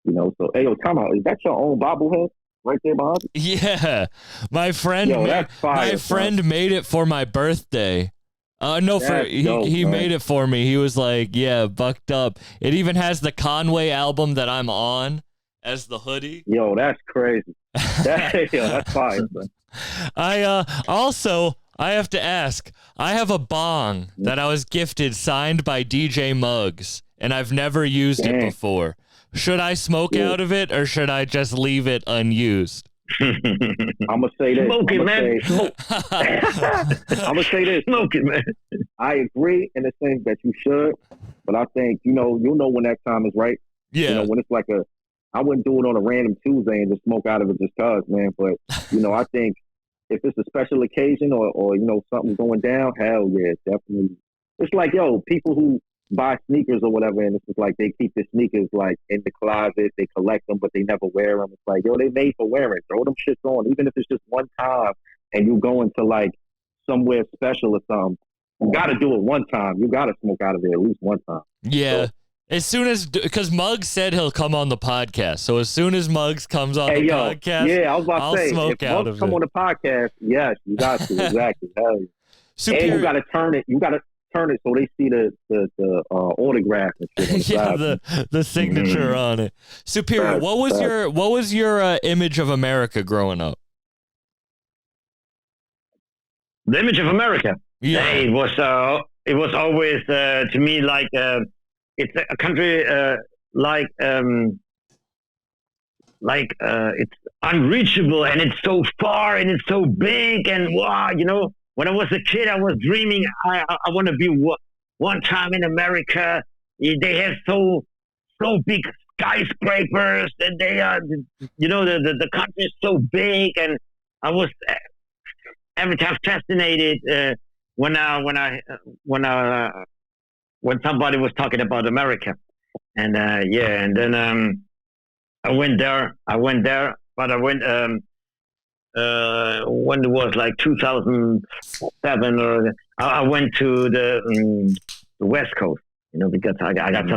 you know? So, hey, yo, time out. Is that your own bobblehead? Right there behind you?
Yeah, my friend. My friend made it for my birthday. He made it for me. He was like, "Yeah, bucked up." It even has the Conway album that I'm on as the hoodie.
Yo, that's crazy. That's fire. Man.
I have to ask. I have a bong that I was gifted, signed by DJ Muggs, and I've never used it before. Should I smoke out of it, or should I just leave it unused?
I'm gonna say this.
Smoke it, man.
I'm gonna say this.
Smoke it, man.
I agree in the sense that you should, but I think you'll know when that time is right.
Yeah.
You know, when it's like I wouldn't do it on a random Tuesday and just smoke out of it just cause, man. But you know, I think if it's a special occasion or you know something's going down, hell yeah, definitely. It's like people who buy sneakers or whatever, and it's just like they keep the sneakers like in the closet, they collect them, but they never wear them. It's like, they made for wearing. Throw them shits on, even if it's just one time, and you go into like somewhere special or something. You got to do it one time. You got to smoke out of it at least one time.
Yeah. So, as soon as, because Muggs said he'll come on the podcast, so as soon as Muggs comes on the podcast,
I was about to say,
smoke
if
out
Muggs
of
come
it.
on the podcast, yes, you got to exactly. Hell yeah.
Superior.
And you got to turn it. You got to turn it so they see the autograph and shit on the side.
the signature on it. Superior. What was your image of America growing up?
The image of America.
Yeah.
It was always to me like it's a country it's unreachable, and it's so far and it's so big, and wow, you know. When I was a kid, I was dreaming I want to be one time in America. They have so big skyscrapers, and they are, you know, the country is so big, and I was every time fascinated when somebody was talking about America, and and then I went there, but I went. When it was like 2007, or I went to the West Coast, you know, because I got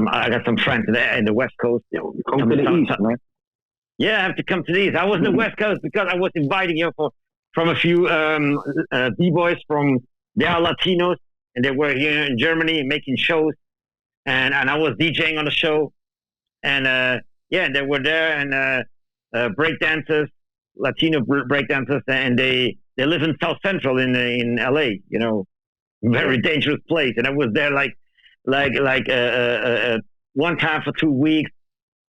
some friends in the West Coast.
Come to the East, man.
Yeah, I have to come to the East. I was in the West Coast because I was inviting from a few D-boys they are Latinos, and they were here in Germany making shows, and I was DJing on the show, and they were there, and break dancers. Latino breakdancers, and they live in South Central in LA, you know, very dangerous place. And I was there like one time for 2 weeks,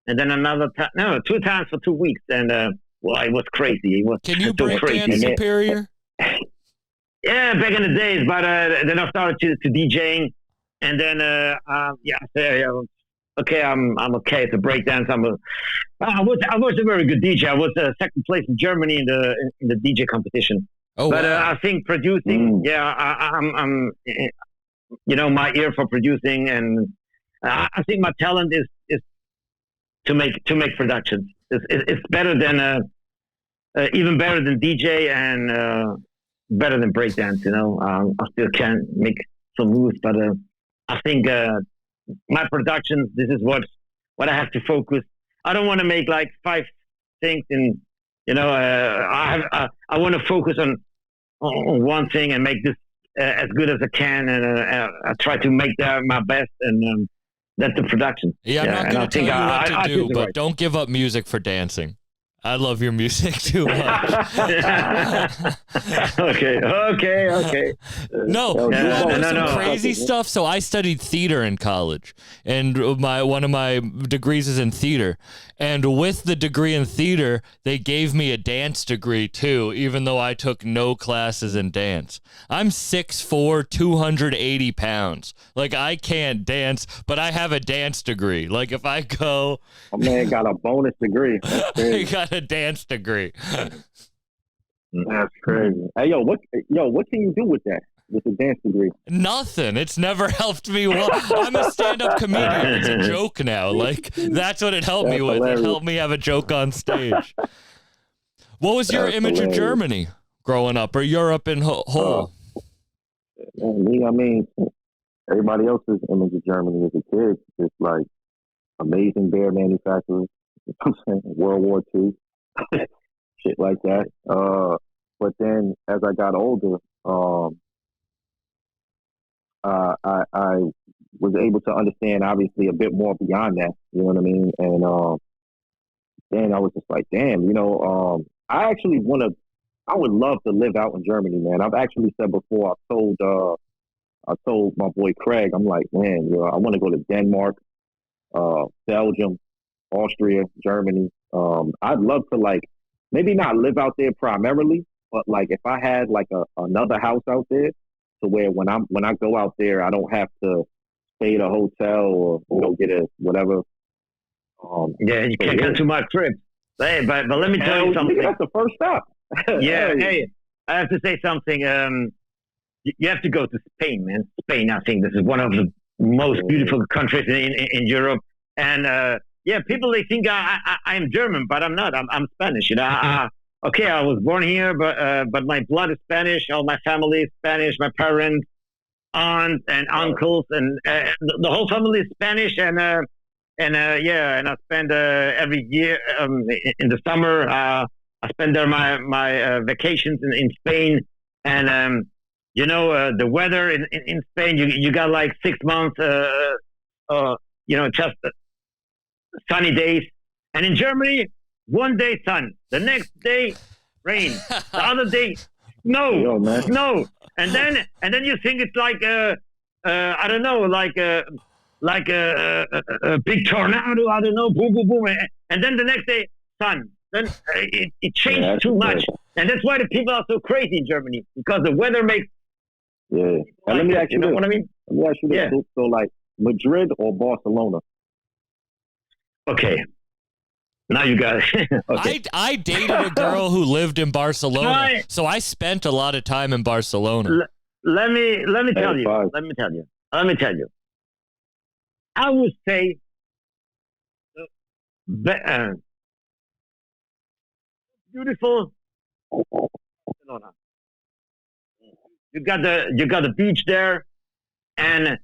and then another time, 2 times for 2 weeks, and it was crazy. It was
Can you
so
break
crazy.
dance, Superior?
Yeah, back in the days, but then I started to DJing, and then okay, I'm okay to breakdance. I was a very good DJ. I was second place in Germany in the DJ competition.
Oh,
but
wow.
I think producing, I'm you know, my ear for producing, and I think my talent is to make productions. It's better than even better than DJ, and better than breakdance. You know, I still can make some moves, but I think my productions. This is what I have to focus. I don't want to make like 5 things, and you know, I want to focus on one thing and make this as good as I can, and I try to make that my best, and that's the production.
Yeah, I'm not going to tell you what to do, but don't give up music for dancing. I love your music too much.
Okay.
No, some crazy stuff. So I studied theater in college, and one of my degrees is in theater. And with the degree in theater, they gave me a dance degree too, even though I took no classes in dance. I'm 6'4", 280 pounds. Like, I can't dance, but I have a dance degree. Like, if I go...
My man got a bonus degree.
I got a dance degree.
That's crazy. Hey, what can you do with that? With a dance degree?
Nothing. It's never helped me. Well, I'm a stand-up comedian. It's a joke now. Like, that's what it helped me with. Hilarious. It helped me have a joke on stage. What was your image of Germany growing up, or Europe in whole?
I mean, everybody else's image of Germany as a kid is like amazing beer manufacturers. World War II, shit like that. But then as I got older, I was able to understand obviously a bit more beyond that. You know what I mean? And then I was just like, damn, I actually I would love to live out in Germany, man. I've actually said before, I told my boy Craig, I'm like, man, I want to go to Denmark, Belgium, Austria, Germany. I'd love to maybe not live out there primarily, but if I had another house out there, to where when I go out there, I don't have to stay at a hotel or get a whatever.
You can't come to my crib. Hey, but let me tell you something.
That's the first stop.
Yeah. Hey, I have to say something. You have to go to Spain, man. Spain, I think this is one of the most beautiful countries in Europe, and. Yeah, people, they think I'm German, but I'm not. I'm Spanish. Okay, I was born here, but my blood is Spanish. All my family is Spanish. My parents, aunts, and uncles, and the whole family is Spanish. And I spend every year in the summer. I spend there my vacations in Spain, and the weather in Spain. You got 6 months. Just. Sunny days, and in Germany, one day sun, the next day rain, the other day snow, and then you think it's I don't know, a big tornado, I don't know, boom, boom, boom, and then the next day sun. Then it changed too much, and that's why the people are so crazy in Germany, because the weather makes.
Yeah, and let me ask you, what I mean? Let me ask you this. So Madrid or Barcelona?
Okay. Now you got it. Okay.
I dated a girl who lived in Barcelona, so I spent a lot of time in Barcelona.
Let me tell you. Let me tell you. I would say beautiful Barcelona. You got the beach there, and the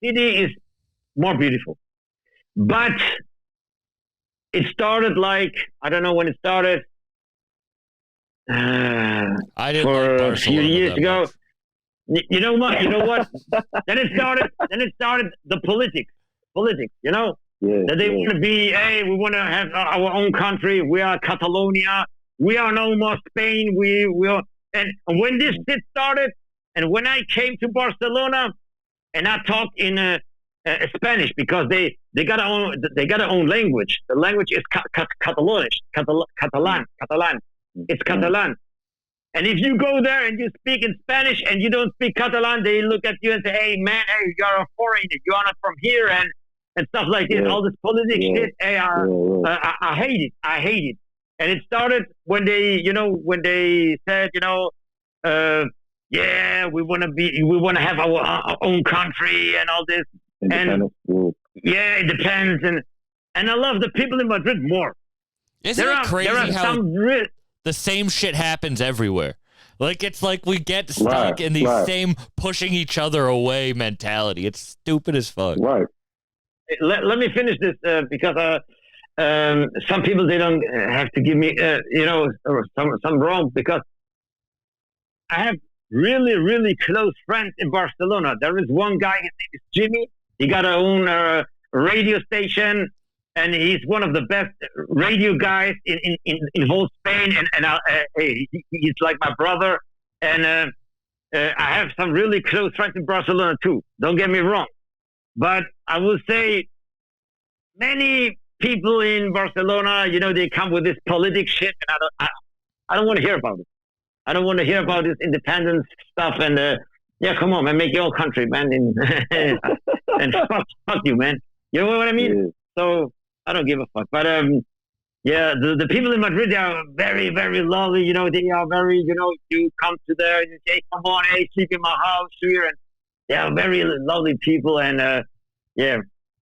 city is more beautiful. But it started I don't know when it started.
I didn't
for a few years ago. You know what? Then it started the politics. That they want to be, hey, we want to have our own country. We are Catalonia. We are no more Spain. We will. And when this shit started, and when I came to Barcelona, and I talked in Spanish, because they got their own language. The language is Catalan. It's Catalan. And if you go there and you speak in Spanish and you don't speak Catalan, they look at you and say, "Hey man, you're a foreigner. You are not from here," and stuff like this. All this politics shit. Hey, I hate it. I hate it. And it started when they said, we want to have our own country and all this. And it depends. And I love the people in Madrid more.
Isn't it crazy how the same shit happens everywhere? It's like we get stuck in the same pushing each other away mentality. It's stupid as fuck.
Right.
Let me finish this because some people, they don't have to give me some wrong, because I have really, really close friends in Barcelona. There is one guy, his name is Jimmy. He got his own radio station, and he's one of the best radio guys in whole Spain. Hey, he's like my brother, and I have some really close friends in Barcelona too. Don't get me wrong, but I will say many people in Barcelona, they come with this politic shit, and I don't want to hear about it. I don't want to hear about this independence stuff. And yeah, come on, man, make your own country, man, and fuck you, man. You know what I mean? Yeah. So I don't give a fuck. But yeah, the people in Madrid, they are very, very lovely. They are very, you come to there and you say, come on, hey, sleep in my house here, and they are very lovely people. And yeah,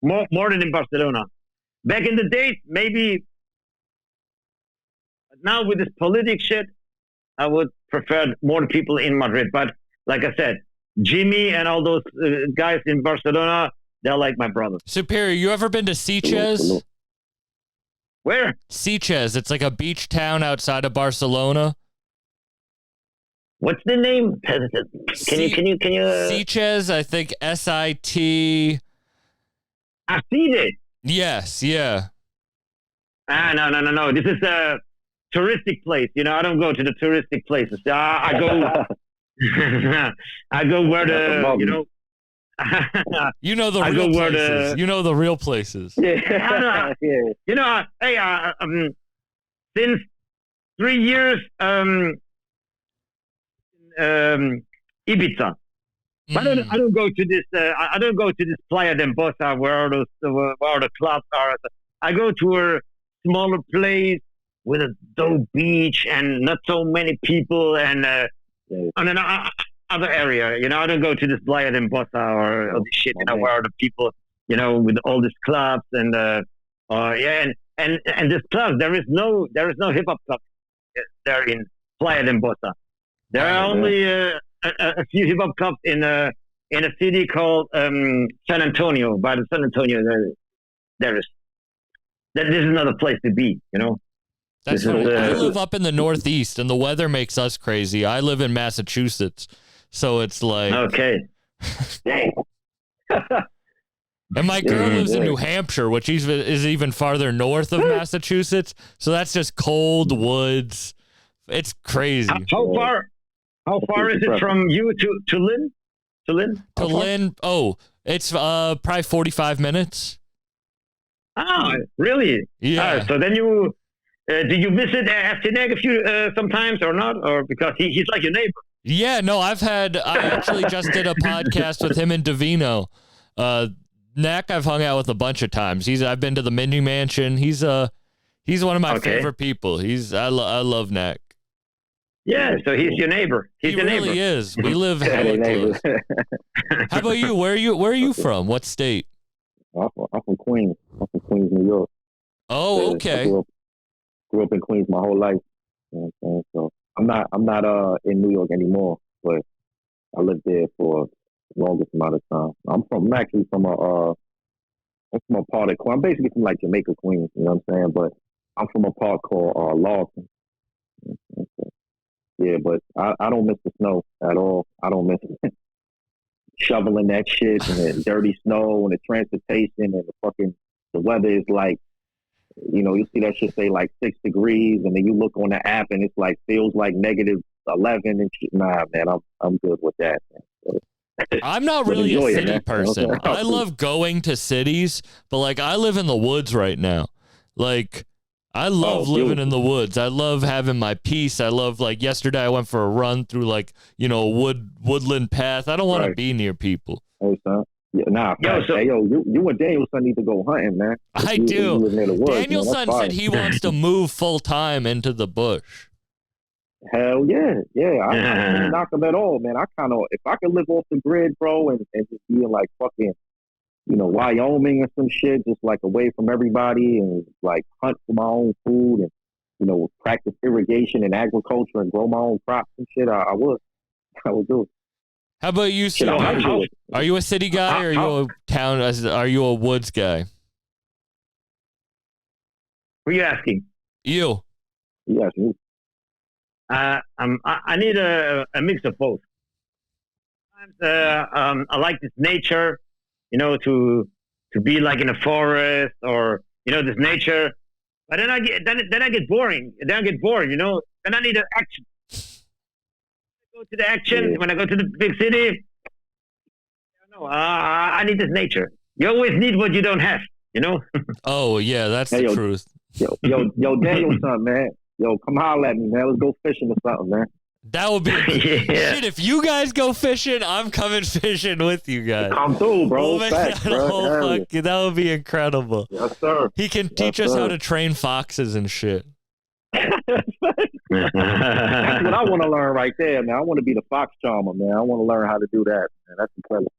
more than in Barcelona. Back in the days, maybe. Now with this politic shit, I would prefer more people in Madrid. But like I said, Jimmy and all those guys in Barcelona, they're like my brothers.
Superior, you ever been to Sitges?
Where?
Sitges. It's like a beach town outside of Barcelona.
What's the name? Can you?
Sitges, I think SIT.
I've seen it.
Yes, yeah.
No. This is a touristic place. I don't go to the touristic places. I go. I go where the
the real places. The real places.
Yeah. Hey, since 3 years, Ibiza. I don't go to this. I don't go to this Playa de Embosa where the clubs are. I go to a smaller place with a dope beach and not so many people and other area. I don't go to this Playa de Embosa or this shit. Where the people, with all these clubs and and this club. There is no hip hop club there in Playa de Embosa. There are only a few hip hop clubs in a city called San Antonio. By the San Antonio, this is another place to be.
That's right. I live up in the Northeast, and the weather makes us crazy. I live in Massachusetts, so it's like
okay.
And my girl lives in New Hampshire, which is even farther north of Massachusetts. So that's just cold woods. It's crazy.
How far is it from you to Lynn? To
Lynn? Oh, it's probably 45 minutes.
Oh, really?
Yeah.
So then you did you visit Estee Nack a few sometimes or not? Or because he's like your neighbor?
Yeah, no, I actually just did a podcast with him and Davino. Nack I've hung out with a bunch of times. I've been to the Mini Mansion. He's one of my favorite people. I love Nack.
Yeah, so he's your neighbor. He
really is. We live hella close. How about you? Where are you from? What state?
I'm from Queens. I'm from Queens, New York.
Oh, okay.
Grew up in Queens my whole life. So I'm not in New York anymore, but I lived there for the longest amount of time. I'm actually from a part of Queens. I'm basically from like Jamaica, Queens. You know what I'm saying? But I'm from a part called Lawson. Yeah, but I don't miss the snow at all. I don't miss shoveling that shit and the dirty snow and the transportation and the weather is like, you see that shit say like 6 degrees and then you look on the app and it's like feels like -11 and shit. Nah, man, I'm good with that, man.
I'm not really a city person. I love going to cities, but like I live in the woods right now. Like I love living in the woods. I love having my peace. I love like yesterday I went for a run through like, woodland path. I don't want to be near people.
Hey, son. Yeah, nah, you and Daniel's son need to go hunting, man.
I do. Daniel's son said he wants to move full time into the bush.
Hell yeah. I don't knock him at all, man. If I could live off the grid, bro, and just be in like fucking, Wyoming or some shit, just like away from everybody and like hunt for my own food and, practice irrigation and agriculture and grow my own crops and shit, I would do it.
How about you, sir? Are you a city guy or are you a town? Are you a woods guy?
Who are you asking?
You.
Yes, you.
I need a mix of both. Sometimes I like this nature, to be like in a forest or this nature. But then I get boring. Then I get bored, Then I need action. Go to the action. When I go to the big city, I need this nature. You always need what you don't have,
Oh yeah, that's the truth.
Yo, Daniel, son, man. Yo, come holler at me, man. Let's go fishing or something, man.
That would be shit. If you guys go fishing, I'm coming fishing with you guys.
Come through, bro. Facts, bro.
That would be incredible.
Yes, sir.
He can teach us how to train foxes and shit.
That's what I want to learn right there, man. I want to be the fox charmer, man. I want to learn how to do that, man. That's incredible.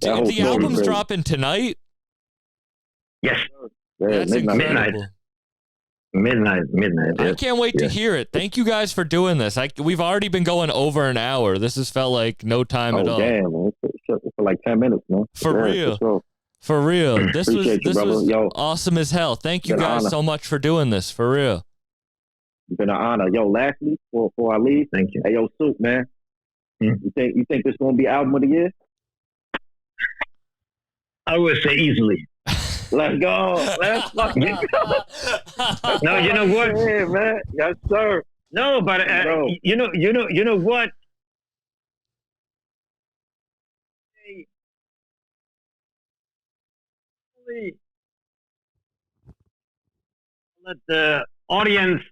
The album's dropping tonight?
Yes.
That's incredible.
Midnight.
I can't wait to hear it. Thank you guys for doing this. We've already been going over an hour. This has felt like no time at all.
Damn, man. It's for like 10 minutes, man.
For real. For real. This was awesome as hell. Thank you guys so much for doing this. For real.
It's been an honor. Yo, lastly, before I leave,
thank you.
Hey, yo, Soup, man. You think this gonna be album of the year?
I would say easily.
Let's go. Let's fucking go.
No, you know what?
Yeah, man. Yes, sir.
No, but you know what? Let the audience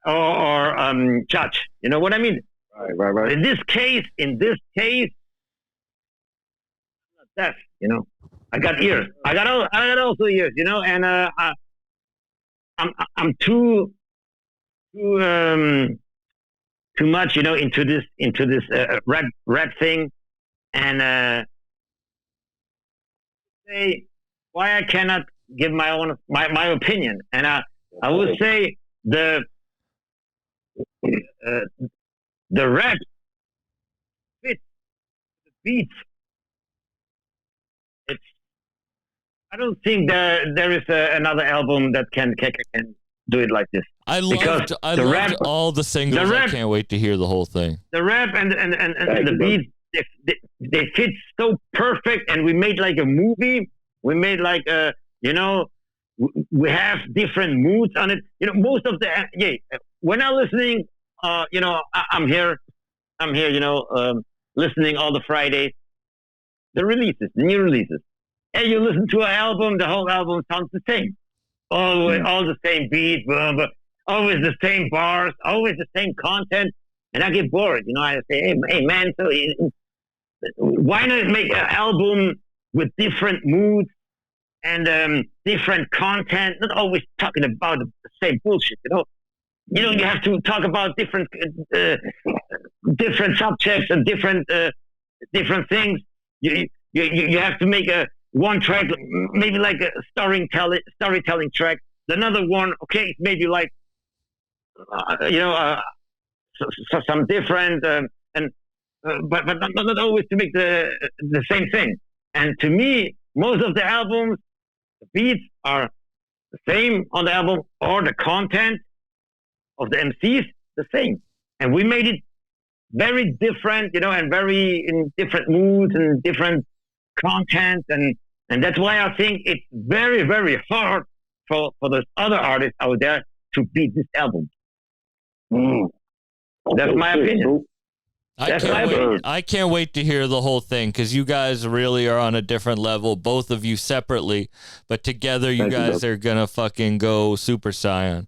or judge. You know what I mean?
Right.
In this case, I'm not deaf. I got ears. I got also ears. And I'm too much, into this rap thing, and say why I cannot give my opinion, and I would say the rap fits the beats. I don't think there is another album that can do it like this.
I loved all the singles. I can't wait to hear the whole thing.
The rap and the beats, they fit so perfect, and we made like a movie. We made like we have different moods on it. Most of the when I'm listening, I'm here, listening all the Fridays, the new releases. And you listen to an album, the whole album sounds the same. Always, all the same beats, but always the same bars, always the same content. And I get bored, I say, hey man, so why not make an album with different moods and different content, not always talking about the same bullshit, you have to talk about different subjects and different things. You have to make one track, maybe like a storytelling track. Another one, okay, maybe like some different, but not always to make the same thing. And to me, most of the albums, the beats are the same on the album, or the content of the MCs the same. And we made it very different, and very in different moods and different content, and that's why I think it's very, very hard for those other artists out there to beat this album. That's my opinion.
I can't wait to hear the whole thing, because you guys really are on a different level, both of you separately, but together you guys are gonna fucking go Super Saiyan.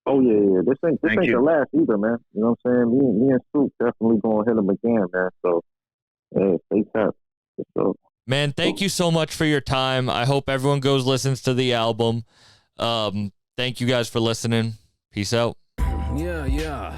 Oh yeah. This ain't the last either, man. You know what I'm saying? Me and Scoop definitely gonna hit him again, man. So stay tough. So,
man, thank you so much for your time. I hope everyone goes listens to the album. Thank you guys for listening. Peace out. Yeah.